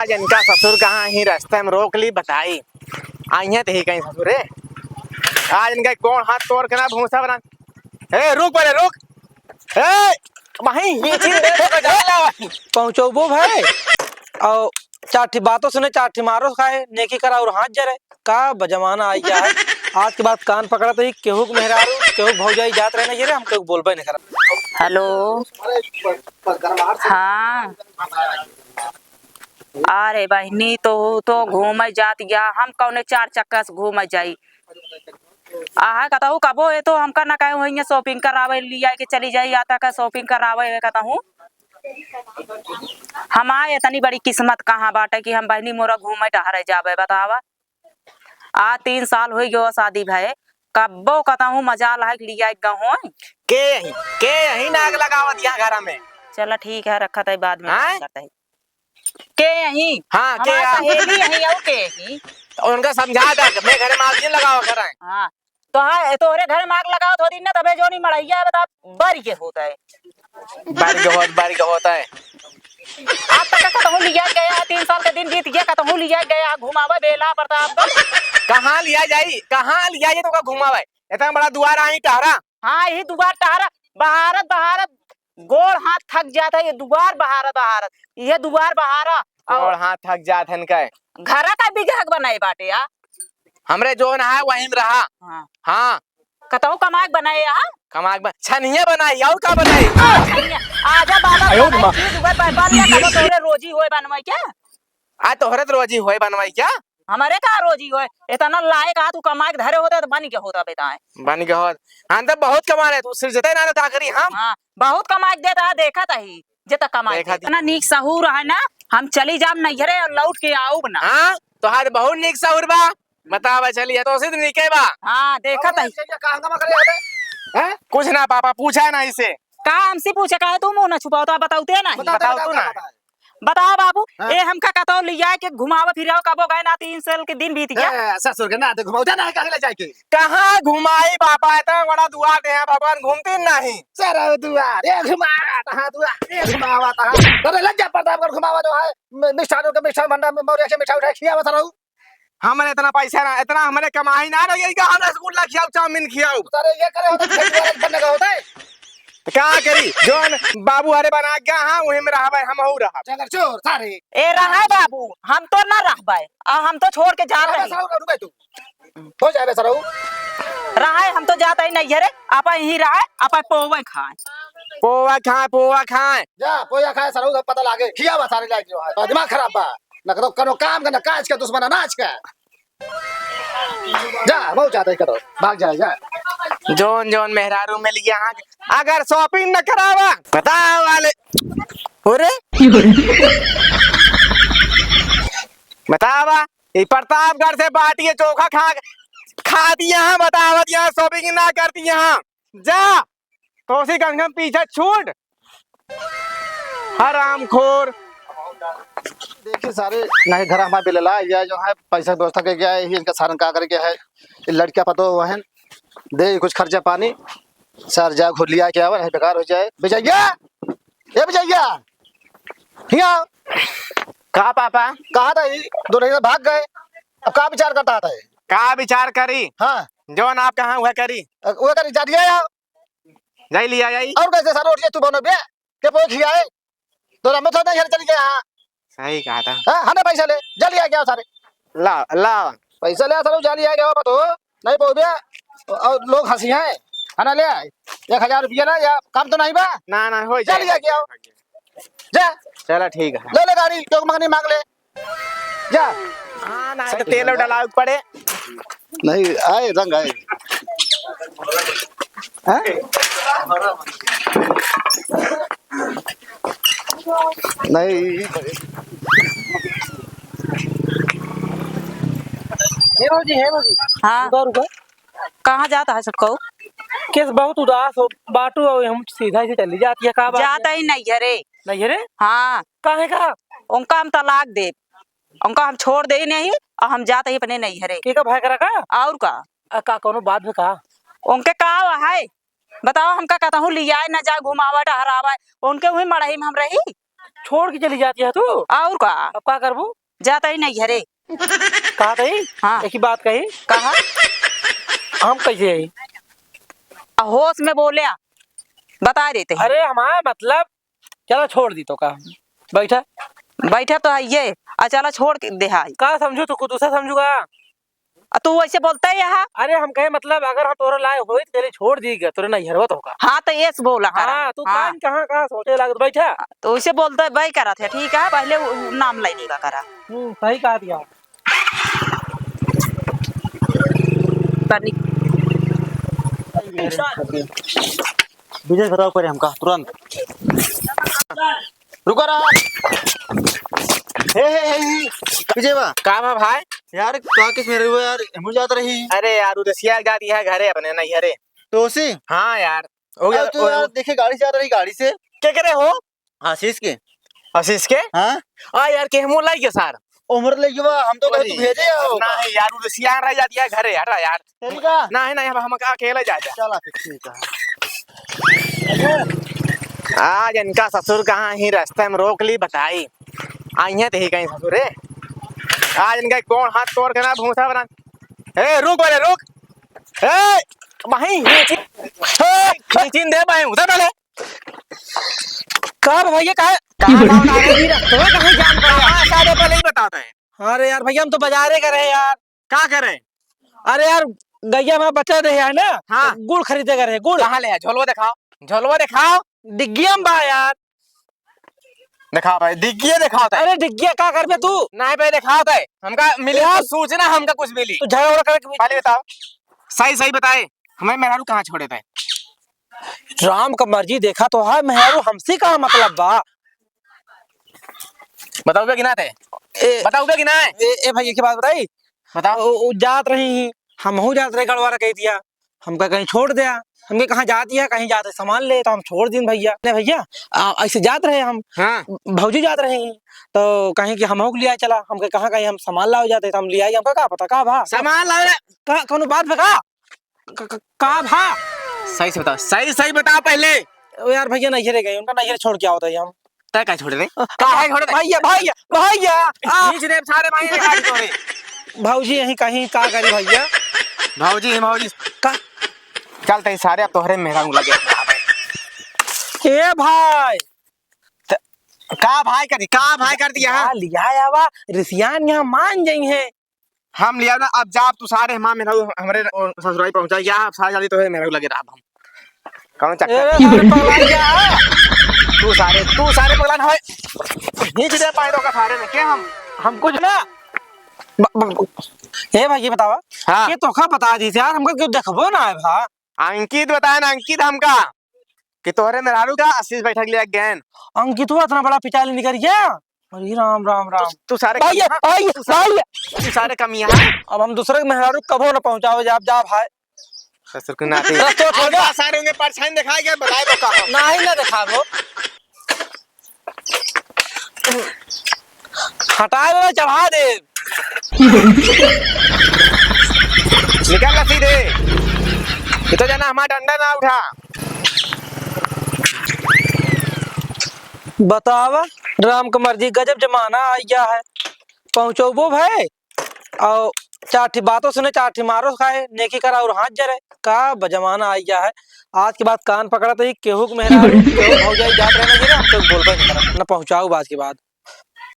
आज इनका ससुर कहाँ ही रास्ते में रोक ली बताई आई है ही कहीं ससुर है। आज इनका कौन हाथ तोड़ के ना भूसा बना। ए रुक पहले रुक। ए वहीं ये चीज दे तो जाला वहीं पहुंचो वो भाई और चाठी बातों सुने चाठी मारो खाए नेकी करा और हाथ जरे का जमाना आई गया है। आज के बाद कान पकड़ा तो केहू के मेहरारू केहू भौजाई जात रहे ना ये रे हम केहू बोलबे नहीं करा। हेलो हाँ अरे बहनी तो घूम जात गया हम कौने 4 चक्कर से घूम जाई आहा कहता कबो है तो हमका ना कहे वही शॉपिंग करावे लिया के चली जाई आता का शॉपिंग करावे कहता हूँ हम आए इतनी बड़ी किस्मत कहाँ बाटे कि हम बहनी मोरा घूमे टहरे जावे बतावा। आ 3 साल हो गयो शादी भय कब्बो कहता हूँ मजा लायक लिया गहो के यही नाग लगावत यहाँ घर में। चला ठीक है रखा था बाद में करता है के यही हाँ के यही और के यही उनका समझा था मैं घर में आग लगाओ कर हाँ तो हाँ तोरे घर में आग लगाओ थोड़ी ना तबे जो नहीं मड़ैया बता बारी के होता है बारी का होता है। आप तक कहूँ लिया गया 3 साल के दिन बीत गया कहूँ लिया गया घुमावा बेला प्रताप कहाँ लिया जाई तो घुमावे इतना बड़ा द्वार आई टहरा। हाँ यही दुबार टहरा बहारत गोड़ हाथ थक जाता है ये दुबार बहारत ये दुबार बहारा और हाथ थक जात है इनका घरा का बिगह बनाए बाटे यार हमरे जो ना है वहीं में रहा। हाँ कतौ कमाक बनाए यार कमाक छनिया बनाई और का बनाई आजा बाबा तोरे रोजी होए बनवाई क्या आज तोहरे रोजी होए बनवाई क्या हमारे का रोजी होए इतना लायक आ तू कमाक धरे होता तो बन के होता बेटा बन के होत हां तो बहुत कमा रहे तू सिर जते ना का करी हम हां बहुत कमाक देता है देखा ही जता कमाई इतना नीक सहूर है ना हम चली जाम नैहरे और लौट के आऊब ना। हां तोहार बहुत नीक सहूर बा बतावा चलिए तो सिद्ध निके बा। हां देखा ही हंगामा करे होते हैं कुछ ना पापा पूछा ना इसे का हमसे पूछे का है तू मुंह ना छुपाओ तो बताऊते ना बताओ तू ना बताओ बाबू ए हमका कहतो लिया के घुमावा फिराओ कबो गए ना 3 साल के दिन बीत गया ससुर के ना घुमाओ जाना कहां ले जाए के कहां घुमाई बापा इतना बड़ा दुआर दे भगवान घूमते नहीं सर दुआर ए घुमा कहां दुआर ए घुमावा कहां अरे लज्जा प्रताप कर घुमावा जो है मिष्ठान के मिष्ठान भंडार में मौर्य से मिठाई उठा खियावा सरऊ हमने इतना पैसा ना इतना हमने कमाई ना रही का हम रसगुल्ला खियाओ चाउमीन खियाओ अरे ये करे होता बनने का होता है क्या करी जोन बाबू हरे बना गया हां वही में रहबे हम हो रहा चल चोर सारे ए रहा बाबू हम तो ना रहबे हम तो छोड़ के जा रहे हैं तू हो जाए सरऊ रहा हम तो जाता ही नहीं रे आपा यही रहा आपा पोवा खाए जा पोया खाए सरऊ सब पता लागे खियावा सारे लागे जो है दिमाग खराब बा न करो करो काम का न काज का दुश्मन अनाज का जा बहुत ज्यादा करो भाग जाए जा जोन मेहरारू मिल गया अगर शॉपिंग न करावा बता वाले अरे बतावा ये प्रतापगढ़ से बाटी चोखा खा दिया बतावा दिया शॉपिंग ना करती यहाँ जा तो उसी गंगम पीछे छूट हरामखोर देखिए सारे नहीं घर हमारे बिलला या जो है पैसा व्यवस्था के गया है इनका सारन का करके है लड़कियां पतो वहन दे कुछ खर्चा पानी सर जा घुर लिया क्या है बेकार हो जाए बेचैया ये बेचैया हिया कहा पापा कहा था दो नहीं भाग गए अब का विचार करता था का विचार करी हाँ जोन आप कहाँ हुआ करी वो करी जा दिया जाई लिया जाई और कैसे सर उठिए तू बनो बे के पोई खियाए तो हम तो नहीं चली गया हां सही कहा था हां हने पैसा ले जल्दी आ गया सारे ला ला पैसा ले सर जल्दी आ गया तो नहीं पहुंच और लोग हंसी हैं है ना ले 1000 रुपया ना या काम तो नहीं बा ना हो जल्दी आ गया जा चलो ठीक है ले गाड़ी क्यों मांगनी मांग ले जा हां ना तो तेल डाला पड़े नहीं आए रंग आए हैं नहीं हे जी हाँ रुको कहाँ जाता है सबको केस बहुत उदास हो बाटू और हम सीधा से चली जाती है का जाता ही नहीं रे नहीं रे हाँ काहे का उनका हम तलाक दे उनका हम छोड़ दे नहीं और हम जाते ही अपने नहीं रे के का भाई करा का और का कोनो बात में का उनके का है बताओ हमका कहता हूँ लिया न जा घुमावा टहरावा उनके वही मड़ही में हम रही छोड़ के चली जाती है तू। और का अब क्या करबू? जाता ही नहीं घरे। कहा कही? हाँ। एक ही बात कही, कहा हम कैसे आई? होश में बोले बता देते हैं। अरे हमारा मतलब, चलो छोड़ दी तो का बैठा बैठा तो है ये, चला छोड़ के दे हाई। का समझू तो कुछ दूसरा समझूगा। तू वैसे बोलता है यहाँ। अरे हम कहे मतलब अगर हम तोरे लाए होई तो तेरे छोड़ दीगा, तोरे नहीं हरवत होगा। हाँ तो ये बोला करा। हाँ तू हाँ। कहाँ कहाँ सोचे लग बैठा। तो वैसे बोलता है भाई करा थे, ठीक है पहले नाम लेने का करा। सही कहा दिया। विजय बताओ पहले हमका तुरंत। रुको रहा। हे विजय बा का बा भाई? यार कहा किस मेरे हुए यार हम जात रही। अरे यार उदसिया जाती है घरे अपने नहीं हरे। तो उसी हाँ यार हो गया। तो यार देखे गाड़ी से आ रही, गाड़ी से क्या करे हो? आशीष के। आशीष के? हाँ आ यार के हम लाई के सार उम्र लगी बा, हम तो कहे तू भेजे आओ। नहीं यार उदसिया रह जाती है घरे, हटा यार। तरीका नहीं नहीं हम अकेले जाए। चला फिर ठीक है। आज इनका ससुर कहाँ ही रास्ते में रोक ली बताई। आई है ही कहीं ससुर है। आज इनका कौन हाथ तोड़ के ना भूसा बना। ए रुक बोले रुक। ए वहीं खींचिन दे भाई उधर डाले। कहा भैया कहा कहाँ कहीं जान पड़ा सारे पहले ही बताते हैं। अरे यार भैया हम तो बाजारे कर रहे यार। क्या करे? अरे यार गैया में बच्चा रहे है ना। हाँ। गुड़ खरीदे कर रहे गुड़। कहाँ ले झोलवा दिखाओ, झोलवा दिखाओ। डिग्गिया में बा यार। दिखाओ भाई डिग्गी दिखाओ। अरे डिग्गिया क्या कर बे तू? नहीं भाई दिखाओ थे हमका मिली यार। सूचना, हमका कुछ मिली। तू झगड़ा कर पहले बताओ सही सही बताए हमें मेहरारू कहाँ छोड़े थे? राम का मर्जी देखा तो है मेहरू हमसे कहा मतलब बा। बताओगे कि ना थे? बताओगे कि ना? ए भैया की बात बताई। बताओ। जात रही हम हो जात रहे गड़वारा कह दिया हमका कहीं छोड़ दिया। हमके कहाँ जाती है कहीं जाते सामान ले तो हम छोड़ दिन भैया ने भैया ऐसे जात रहे हम। हाँ। भौजी जात रहे हैं तो कहीं कि हम लिया चला हमके कहाँ कहीं हम सामान लाओ जाते तो हम लिया हमका का पता का भा सामान ला का कौन बात पे का भा। सही से बताओ, सही सही बताओ पहले। यार भैया नहीं गए उनका नहीं छोड़ के होता है हम। तय क्या छोड़े थे? काहे छोड़े थे? भैया भैया भैया खींच दे सारे माही ने गाड़ी तोड़े। भौजी यहीं कहीं का करी भैया। भौजी भौजी का चल तई सारे अब तोहरे मेहरारू लगे। ए भाई का भाई कर दिया? लिया आवा रिसियान यहाँ मान जाई है। हम लिया ना अब जाब तू सारे मां मेहरारू हमरे ससुराल पहुंचा गया। अब सारे जल्दी तोहरे मेहरारू लगे रहा हम कौन चक्कर। तू सारे पगलान होए खींच दे पाए का सारे में के हम कुछ ना। ए भाई ये बतावा। हाँ। ये तो का बता दी यार हमको क्यों देखबो ना है भा। अंकित बताया ना, अंकित हमका कि तोहरे मेहरारू का आशीष बैठक लिया गैन। अंकित हुआ इतना बड़ा पिचाली निकल गया। अरे राम राम राम। तू सारे भैया भैया तू सारे कमियां। अब हम दूसरे के मेहरारू कबो ना पहुंचाओ जब जा भाई। ससुर को नाते तो छोड़ दो। सारे होंगे परछाई दिखाई गया बताए तो का नहीं ना दिखाबो। हटाए में चढ़ा दे। निकल ला सीधे। ये तो जाना हमारा डंडा ना उठा। बतावा राम का मर्जी गजब जमाना आ गया है। पहुंचोबो भाई और चाठी बातों सुने चाठी मारो खाए नेकी करा और हाथ जरे का जमाना आ गया है। आज के बाद कान पकड़ा तो केहू के मेहरारू केहू भौजाई जात रहना जी ना हम तो बोलबे नहीं करा ना पहुंचाऊ बात के बाद।